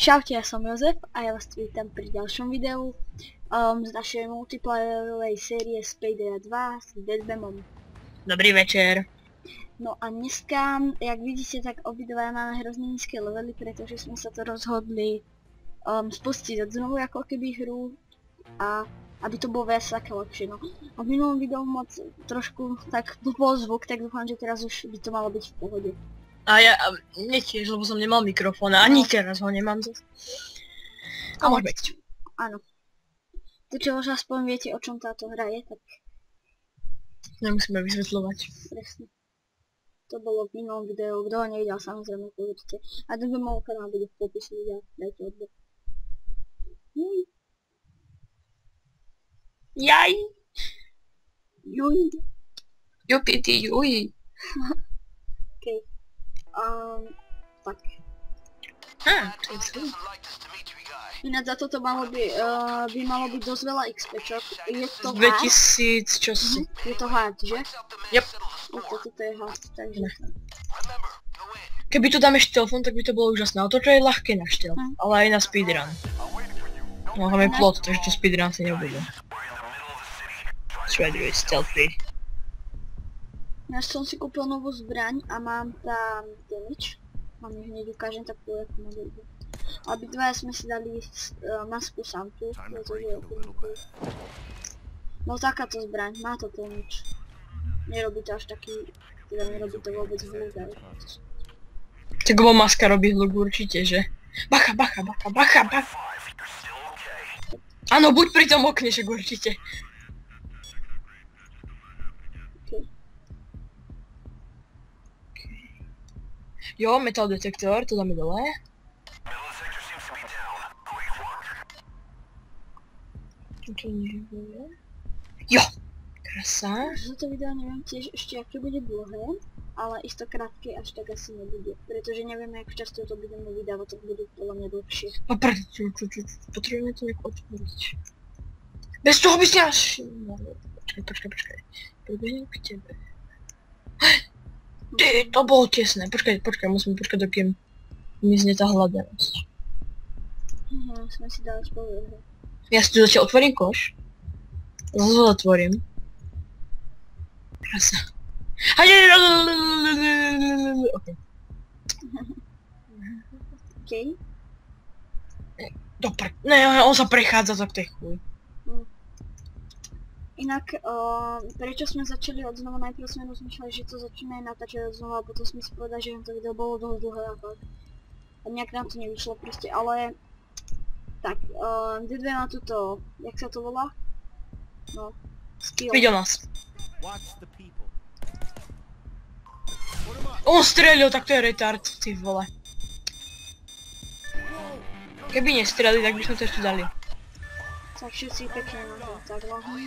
Čaute, ja som Jozef a ja vás tu vítam pri ďalšom videu z našej multiplayerovej série z Paydaya 2 s Deadbamom. Dobrý večer. No a dneska, jak vidíte, tak obidva máme hrozne nízke levely, pretože sme sa to rozhodli spustiť od znovu ako keby hru a aby to bolo viac také lepšie. No. A v minulom videu moc trošku tak bol zvuk, tak dúfam, že teraz už by to malo byť v pohode. A ja netiež, lebo som nemal mikrofón a ani teraz ho nemám zase. A môže byť. Áno. To čo už aspoň viete, o čom táto hra je, tak... Nemusíme vysvetľovať. Presne. To bolo v minulom videu, kto ho nevidel, samozrejme určite. A ten môj kanál bude v popisu videa, dajte odber. Jaj! Juj. Jupiti, juj. Okej. Tak. To je celý. Ináč za toto malo by malo byť dosť veľa XPčok. Je to 2000 čosi. Je to hard, že? Yep. Toto je hard, takže... Keby tu dáme štelfon, tak by to bolo úžasné. Ale toto je ľahké na štel, ale aj na speedrun. No máme plot, takže to speedrun si nebude. Shredder is stealthy. Ja som si kúpil novú zbraň a mám tam damage. Vám ju hneď ukážem takú ako modelu. Obidvaja sme si dali masku Santu, pretože je úplne. No takáto zbraň, má to damage. Nerobí to až taký, teda nerobí to vôbec hluk, ale... Tak lebo maska robí hluk určite, že? Bacha, bacha, bacha, bacha, bacha. Áno, buď pri tom okne, však určite. Jo, metal detektor, to dáme dole. Jo! Krasa. Za to video neviem tiež ešte aké bude dlhé, ale isto krátke až tak asi nebude, pretože nevieme, jak často to budeme vydávať, tak bude podľa mňa dlhšie. A potrebujeme to nejak otvoriť. Bez toho by si až... Počkaj. Pobehnem k tebe. Ty, to bolo tesné. Počkaj, musíme počkať, dokým mizne tá hľadanosť. Sme si dali spolu hru. Ja si tu zatiaľ otvorím koš. Zase zatvorím. Krasa. Okay. Okej. Ne, on sa prechádza tak tej chuj. Inak, prečo sme začali od znova, najprv sme rozmýšľali, že to začneme natáčať od znova, a potom sme si povedali, že to video bolo dosť dlhé a nejak nám to nevyšlo proste, ale... Tak, D2 má tuto, jak sa to volá? No, skill. Videl nás. On strelil, tak to je retard, ty vole. Keby nestrelili, tak by sme to ešte dali. Tak všetci pekne na to, tak lahni.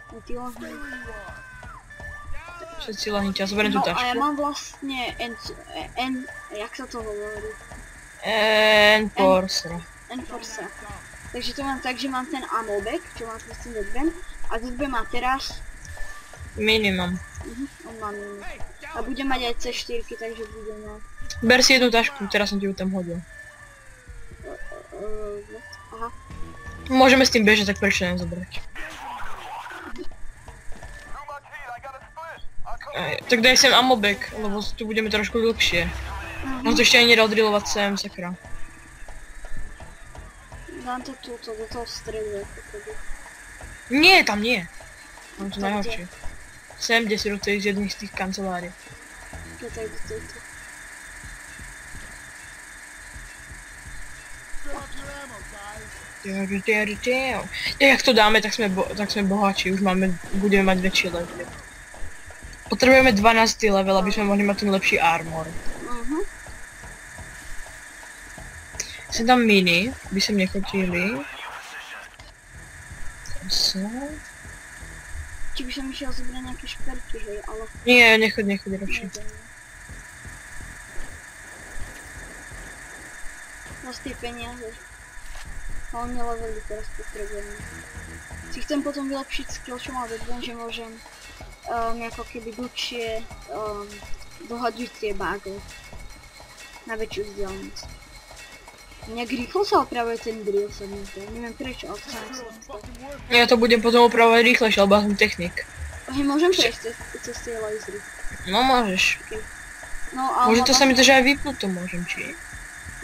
Ty lahni. Všetci lahnite, ja zoberiem tú tašku. No a ja mám vlastne jak sa to hovorí? Enforcer. Enforcer. Takže to mám tak, že mám ten ammo bag, čo mám proste Deadbam. A Deadbam má teraz... Minimum. On má minimum. A bude mať aj C4, takže budeme... Ber si jednu tašku, teraz som ti ju tam hodil. Aha. Môžeme s tým bežať, tak prečo nezobrať. Tak daj sem ammo bag, lebo tu budeme trošku dlhšie. Mám to ešte aj nerodrilovať sem, sakra. Dám to túto, do toho stredu, ako keby. Nie, tam nie. Mám to najhoršie. Sem, kde si do tej z jedných z tých kancelárií. Keď tak do tejto. Jak to dáme, tak sme bohatší, už budeme mať väčšie level. Potrebujeme 12. level, aby sme mohli mať ten lepší armor. Sem tam mini, by sem nechotili. Či by som išiel zobrať nejaké šperky, hej, ale... Nie, nechoď radšej. Zas tie peniaze. Hlavne levely teraz potrebujeme. Si chcem potom vylepšiť skill, čo mám vedľa, že môžem nejako keby dlhšie dohodiť tie bágle na väčšiu vzdialenosť. Nejak rýchlo sa opravuje ten drill, sa mi zdá. Neviem prečo, ale to sa nechce. Ja to budem potom opravovať rýchlejšie, lebo ja som technik. Hej, môžem prejsť cez tie lasery. No môžeš. Okay. No, ale Môže to sa mi to, že aj vypnúť to môžem, či?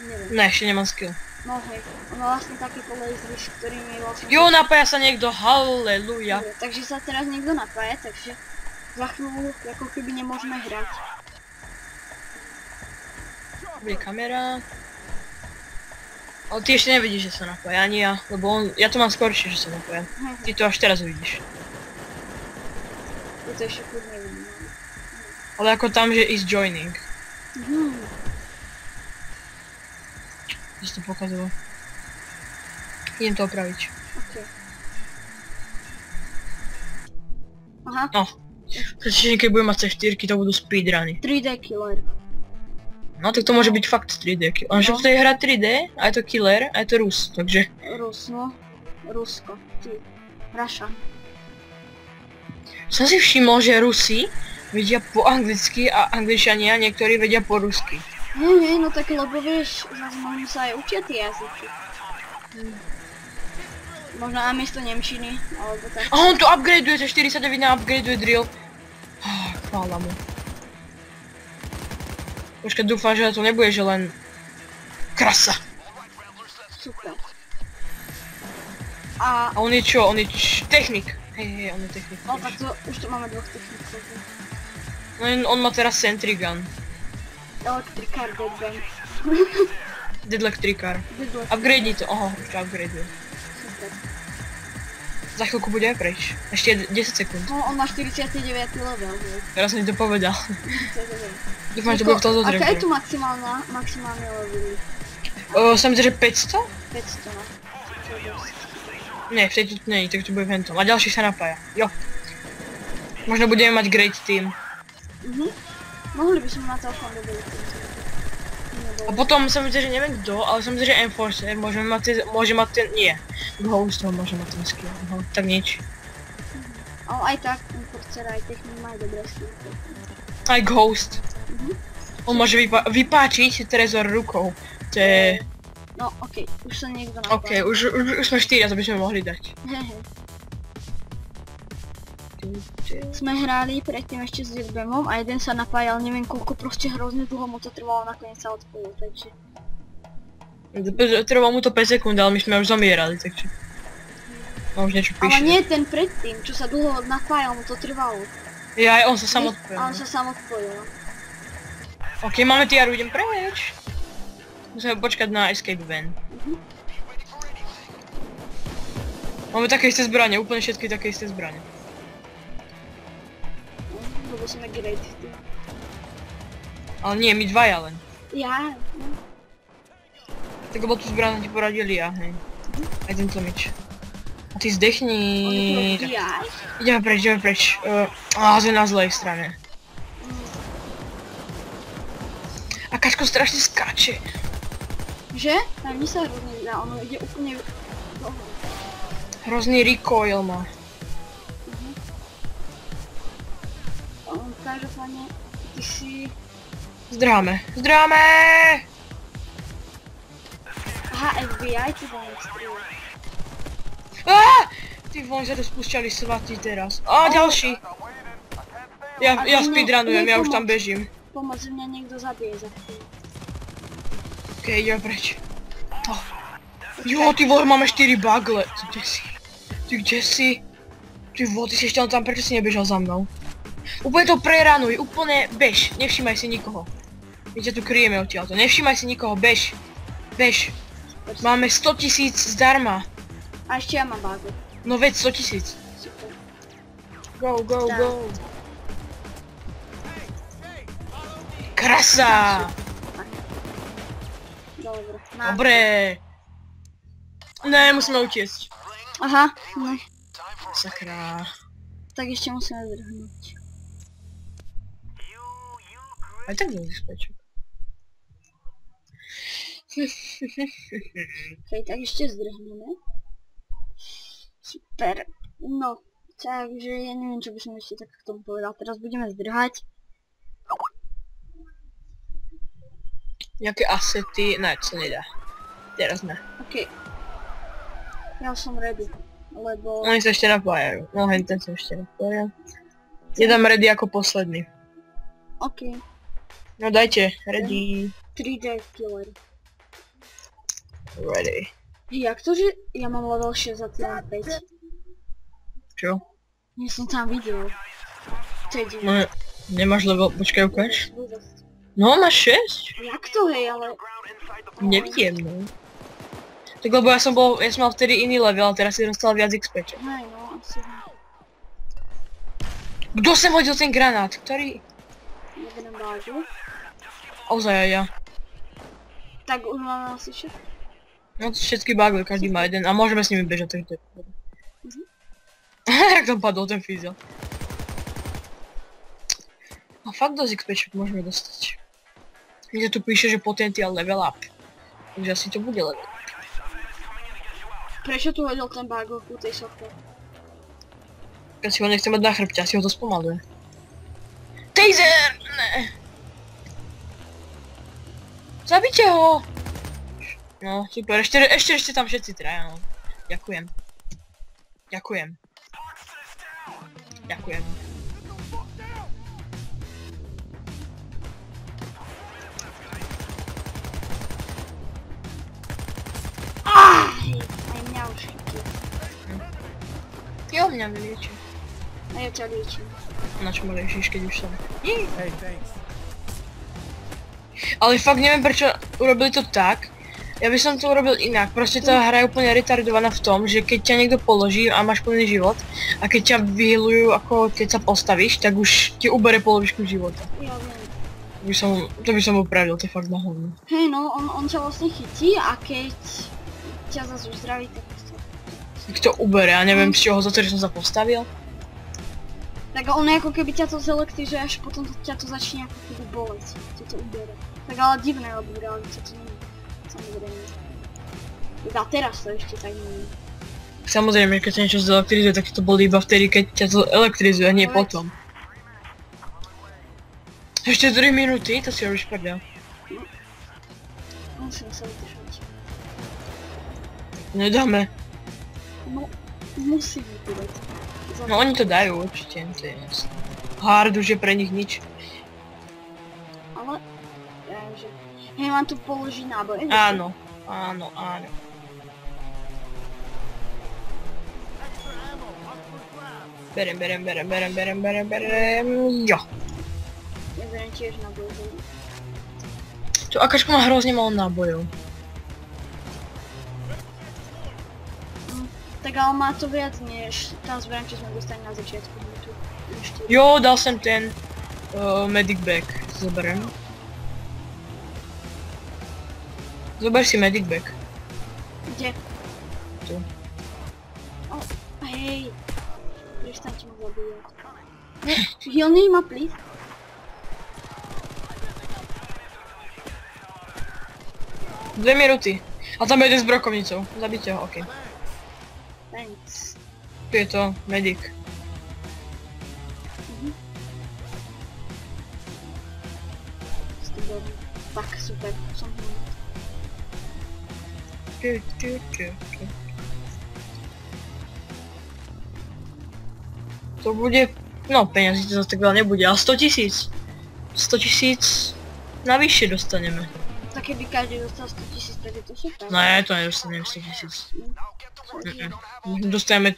Neviem. Ne, ešte nemám skill. No hej, ono vlastne takéto lasery, s ktorými vlastne... Jo, napája sa niekto, haleluja. Dobre, takže sa teraz niekto napája, takže za chvíľu ako keby nemôžeme hrať. Bude kamera. Ale ty ešte nevidíš, že sa napája, ani ja, lebo ja to mám skoršie, že sa napája. Ty to až teraz uvidíš. Ja to ešte furt nevidím. Ale ako tam, že is joining. To si to pokazalo. Idem to opraviť. Okay. Aha. No. Pretože keď budem mať C4, to budú speedruny. 3D killer. No tak to môže byť fakt 3D. On že to je hra 3D, a je to killer, a je to Rus, takže... Rus, no. Rusko. Ty. Russia. Som si všimol, že Rusi vedia po anglicky a Angličania niektorí vedia po rusky. Hej, no tak lebo vieš, zase možno sa aj učia tie jazyky. Možno namiesto nemčiny, alebo tak. A on to upgradeuje, že 49 na upgradeuje drill. Chvála mu. Počkaj, dúfam, že to nebude, že len... Krasa. Super. A on je čo? On je technik. Hej, on je technik. No tak to, už to máme dvoch technikov. No on má teraz sentry gun. Elektrikár, deadbang. Deadlectrikár. Deadlectrikár. Upgrade to, aha, už to upgradeuje. Super. Za chvíľku bude aj preč. Ešte 10 sekúnd. No, on má 49. level, hej. Teraz som ti to povedal. 49. Dúfam, že to bude v toho zozrieť. Aká je tu maximálne level? Sa mi to, že 500? 500, no. Nie, v tejto nie, tak to bude ventom. A ďalší sa napája. Jo. Možno budeme mať great team. Mohli by sme na telefón dobili. A potom sa mi zdá, že neviem kto, ale sa mi zdá, že Enforcer môže mať ten, nie. Ghost môže mať ten skill, tak nič. Ale aj tak, Enforcer aj technik majú dobré skill. Aj Ghost. On môže vypáčiť trezor rukou. To je... No okej, už sa niekto napája. Okej, už sme 4, to by sme mohli dať. Hehe. Sme hrali predtým ešte s Deadbangom a jeden sa napájal, neviem koľko, proste hrozne dlho mu to trvalo, nakoniec sa odpojil, takže... Trvalo mu to 5 sekúnd, ale my sme už zomierali, takže... No už niečo píše. Ale nie ten predtým, čo sa dlho napájal, mu to trvalo. Ja, on sa sám odpojil. A on sa sám odpojil. Ok, máme tiaru, idem preč. Musíme počkať na escape van. Máme také isté zbrane, úplne všetky také isté zbrane. Lebo sme great. Ale nie, my dvaja len. Ja? Tak bol tu zbraň, ti poradili ja, hej. Aj tento meč. A ty zdechni. Ideme preč. Sme na zlej strane. A Kačko strašne skáče. Že? Tam mi sa hrozne dá, ono ide úplne dole. Hrozný recoil má. Každopádne, ty si... Zdráme. Aha, FBI tu bol nestríle. Ty von, že to spúšťali svatí teraz. Ďalší. Ja speedrunujem, ja už tam bežím. Pomoc, že mňa niekto zabije za chvíľu. Okej, idem preč. Jo, ty vole, máme 4 bagle. Ty kde si? Ty vole, ty si ešte tam, prečo si nebežal za mnou? Úplne to preranuj, úplne bež, nevšímaj si nikoho. My ťa tu kryjeme odtiaľto, nevšímaj si nikoho, bež. Máme 100 000 zdarma. A ešte ja mám bagu. No veď 100 000. Super. Go. Krasa! Dobre. Ne, musíme utiecť. Aha, no. Sakra. Tak ešte musíme zdrhnúť. Aj tak bol dispečok. Hej, tak ešte zdrhneme. Super. No, takže ja neviem, čo by som ešte tak k tomu povedal. Teraz budeme zdrhať. Nejaké asety, ne, to nedá. Teraz ne. OK. Ja som ready, lebo... Oni sa ešte napájajú. No ten sa ešte napája. Jedám ready ako posledný. OK. No dajte, ready. 3D killer. Ready. Jak to, že ja mám level 6 a ty len 5? Čo? Ja som tam videl. To je divné. No, nemáš level, počkaj ukáž. No, máš 6? Jak to hej, ale... Nevidiem, no. Tak lebo ja som mal vtedy iný level, a teraz si dostal viac XP. Hej, no, asi ne. Kto sem hodil ten granát? Ktorý? Jeden bážu. Ozaj ja. Tak už máme asi všetko. No všetky bugly, každý má jeden a môžeme s nimi bežať, takže to je pohode. Jak tam padol ten fyzio. A fakt dosť XP môžeme dostať. Kde tu píše, že potentiál level up. Takže asi to bude level up. Prečo tu hodil ten bug u tej software? Keď si ho nechce mať na chrbte, asi ho to spomaluje. Taser! Ne. Zabite ho! No, super, ešte tam všetci traja, no. Ďakujem. Ďakujem. Ďakujem. Aj mňa už chytil. Jo, mňa vylieči. A ja ťa liečím. Na čo ma liečiš, keď už som? Ale fakt neviem prečo urobili to tak. Ja by som to urobil inak, proste tá hra je úplne retardovaná v tom, že keď ťa niekto položí a máš plný život a keď ťa vyhealujú ako keď sa postavíš, tak už ti ubere polovičku života. Ja viem. To by som upravil, to je fakt na hovno. Hej no, on ťa vlastne chytí a keď ťa zase uzdraví, tak to... Tak to ubere, a neviem z čoho, za to, že som sa postavil. Tak on ako keby ťa to zelektrizuje, až potom ťa to začne ako keby boleť, ti to ubere. Tak ale divné, lebo v realite to nie je. Samozrejme. Iba teraz to ešte tak nie je. Samozrejme, keď sa niečo zelektrizuje, tak to boli iba vtedy, keď ťa to elektrizuje, nie potom. Ešte 3 minúty, to si robíš prdel. Musím sa vydržať. Nedáme. No, musí vydržať. No oni to dajú určite, to je jasné. Hard už je pre nich nič. Ale... že... Hej, mám tu položiť náboj. Áno, áno, áno. Berem, jo. Ja berem tiež náboj. To Akačko má hrozne málo nábojov. Tak ale má to viac než tá zbraň, čo sme dostali na začiatku. Jo, dal som ten medic bag, zoberiem. Zober si medic bag. Kde? Tu. O, hej. Prestaňte ma zabíjať. Healný ma, please. Dve minúty. A tam je jeden s brokovnicou. Zabite ho, okej. Thanks. Tu je to, medic. Tak, super, som To bude, no peňazí to zase tak veľa nebude, ale 100 000. 100 000 navyše dostaneme. Tak keby každý dostal 100 000, tak je to super. Ne, to nedostaneme 100 000. Dostaneme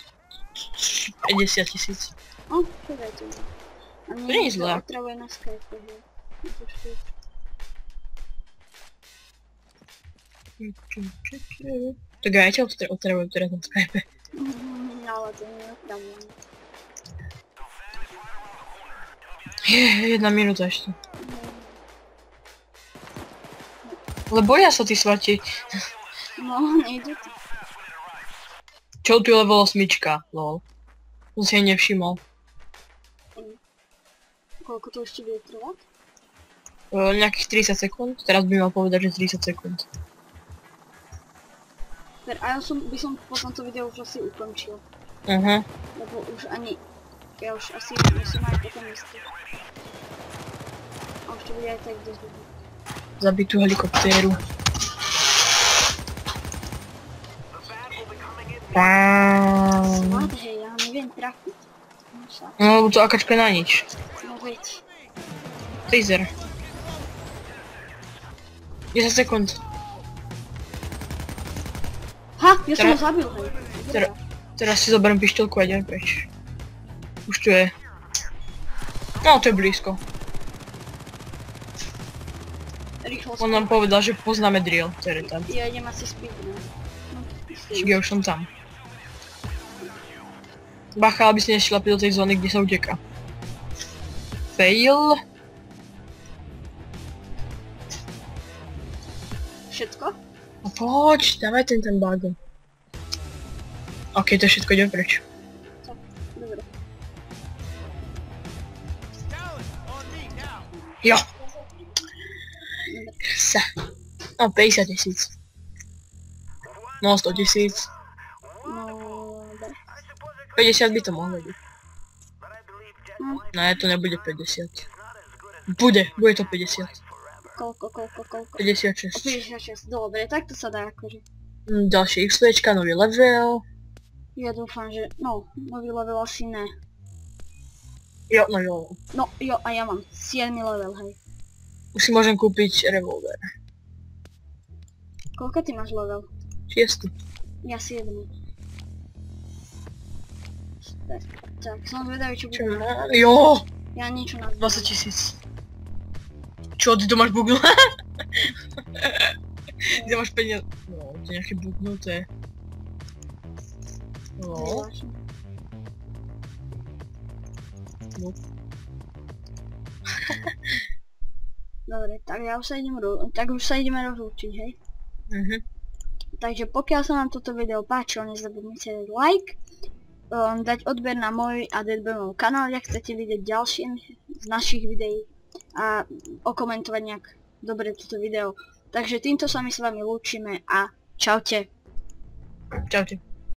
50 000. No, podaj to. A To nie je zlé. otravuje na Skype, hej. Tak ja ťa otravujem teraz na Skype. Ale to nie je otravuje. Je, 1 minúta ešte. Ale boja sa tí svati. No, nejde to. Čo tu je level 8, lol. To si aj nevšimol. Koľko to ešte bude trvať? Nejakých 30 sekúnd, teraz by mal povedať, že 30 sekúnd. A ja by som po tomto videu už asi ukončil. Lebo už ani... Ja už asi musím aj potom ísť. A už to bude aj tak dosť dobrý. Zabitú helikoptéru. Snad, hej, ja neviem trafiť. No sa. No lebo to akačka na nič. No veď. Taser. 10 sekúnd. Ha, ja som ho zabil, hej. Teraz si zoberiem pištolku a idem preč. Už tu je. No, to je blízko. Rýchlo On nám povedal, že poznáme drill. To je retard. Ja idem asi speedrun. No, Však ja už som tam. Bacha, aby si nešlapli do tej zóny, kde sa uteká. Fail. Všetko? No poď, dávaj ten bug. Ok, to všetko ide preč. Tak, dobre. Jo. Sa. No 50 000. No 100 000. No, dobre. 50 by to mohlo byť. No, Ne, to nebude 50. Bude to 50. koľko? 56. 56, dobre, tak to sa dá akože. Ďalšie XPčka, nový level. Ja dúfam, že, no, nový level asi ne. Jo, no jo. No, jo, a ja mám 7 level, hej. Už si môžem kúpiť revolver. Koľko ty máš level? 6. Ja 7. Tak, som zvedavý, čo Čo bude. má? Jo! Ja niečo na 20 000. Čo, ty to máš bugnuté? Ty máš peniaze. No, to je nejaké bugnuté. No. No. Dobre, tak ja už sa ideme rozlúčiť, hej. Takže pokiaľ sa vám toto video páčilo, nezabudnite dať like, dať odber na môj a Deadburnov kanál, ak chcete vidieť ďalšie z našich videí a okomentovať nejak dobre toto video. Takže týmto sa my s vami lúčime a čaute. Čaute.